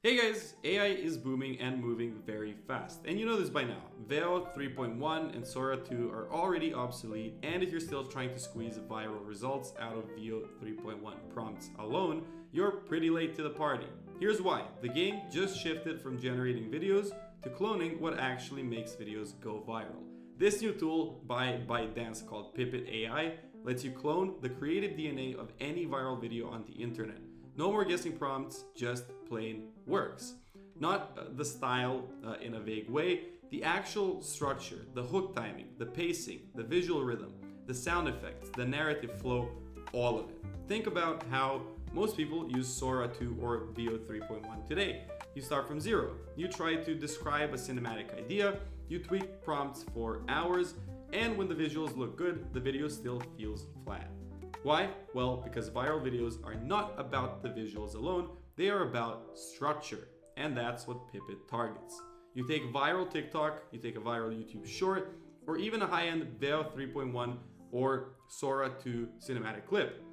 Hey guys, AI is booming and moving very fast, and you know this by now. Veo 3.1 and Sora 2 are already obsolete, and if you're still trying to squeeze viral results out of Veo 3.1 prompts alone, you're pretty late to the party. Here's why. The game just shifted from generating videos to cloning what actually makes videos go viral. This new tool by ByteDance called Pippit AI lets you clone the creative DNA of any viral video on the internet. No more guessing prompts, just plain works. Not the style in a vague way, the actual structure, the hook timing, the pacing, the visual rhythm, the sound effects, the narrative flow, all of it. Think about how most people use Sora 2 or Veo 3.1 today. You start from zero. You try to describe a cinematic idea, you tweak prompts for hours, and when the visuals look good, the video still feels flat. Why? Well, because viral videos are not about the visuals alone, they are about structure, and that's what Pippit targets. You take viral TikTok, you take a viral YouTube short, or even a high-end Veo 3.1 or Sora 2 cinematic clip.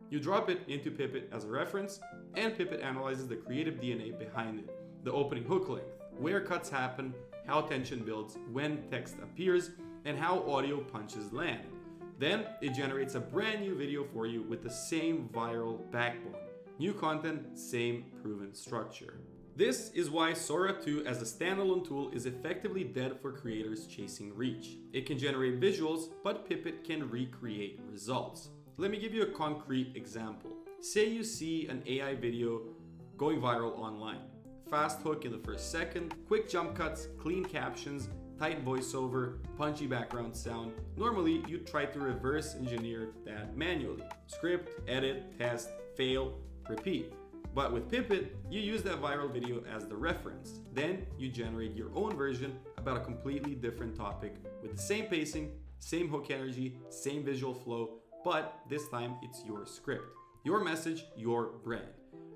You drop it into Pippit as a reference, and Pippit analyzes the creative DNA behind it, the opening hook length, where cuts happen, how tension builds, when text appears, and how audio punches land. Then it generates a brand new video for you with the same viral backbone. New content, same proven structure. This is why Sora 2 as a standalone tool is effectively dead for creators chasing reach. It can generate visuals, but Pippit can recreate results. Let me give you a concrete example. Say you see an AI video going viral online. Fast hook in the first second, quick jump cuts, clean captions, tight voiceover, punchy background sound. Normally, you'd try to reverse engineer that manually. Script, edit, test, fail, repeat. But with Pippit, you use that viral video as the reference. Then you generate your own version about a completely different topic with the same pacing, same hook energy, same visual flow, but this time it's your script, your message, your brand.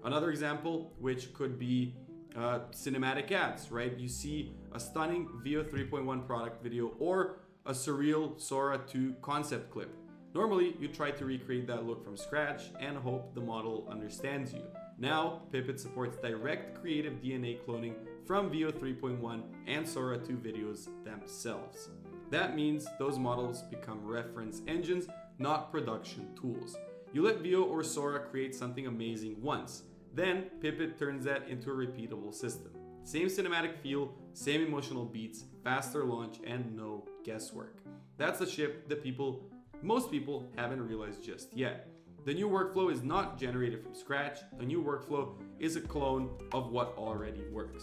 Another example, which could be cinematic ads, right? You see a stunning Veo 3.1 product video or a surreal Sora 2 concept clip. Normally, you try to recreate that look from scratch and hope the model understands you. Now, Pippit supports direct creative DNA cloning from Veo 3.1 and Sora 2 videos themselves. That means those models become reference engines, not production tools. You let Veo or Sora create something amazing once. Then Pippit turns that into a repeatable system. Same cinematic feel, same emotional beats, faster launch, and no guesswork. That's a shift that most people haven't realized just yet. The new workflow is not generated from scratch. A new workflow is a clone of what already works.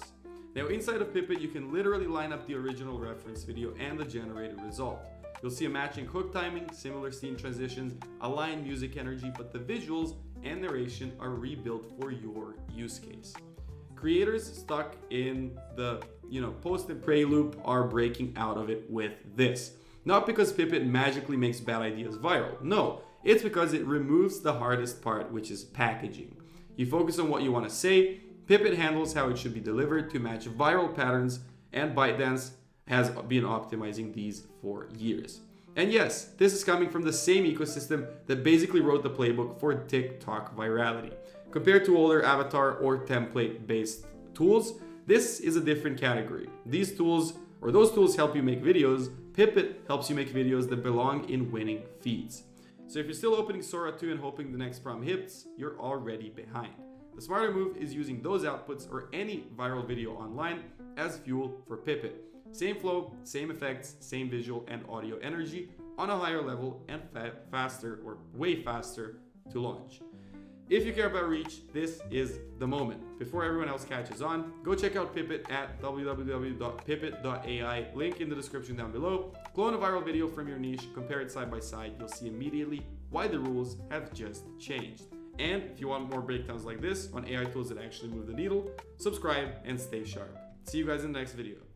Now inside of Pippit, you can literally line up the original reference video and the generated result. You'll see a matching hook timing, similar scene transitions, aligned music energy, but the visuals and narration are rebuilt for your use case. Creators stuck in the post and pray loop are breaking out of it with this. Not because Pippit magically makes bad ideas viral. No, it's because it removes the hardest part, which is packaging. You focus on what you want to say. Pippit handles how it should be delivered to match viral patterns, and ByteDance has been optimizing these for years. And yes, this is coming from the same ecosystem that basically wrote the playbook for TikTok virality. Compared to older avatar or template-based tools, this is a different category. Those tools help you make videos. Pippit helps you make videos that belong in winning feeds. So if you're still opening Sora 2 and hoping the next prompt hits, you're already behind. The smarter move is using those outputs or any viral video online as fuel for Pippit. Same flow, same effects, same visual and audio energy on a higher level and faster or way faster to launch. If you care about reach, this is the moment. Before everyone else catches on, go check out Pippit at www.pippit.ai, link in the description down below. Clone a viral video from your niche, compare it side by side, you'll see immediately why the rules have just changed. And if you want more breakdowns like this on AI tools that actually move the needle, subscribe and stay sharp. See you guys in the next video.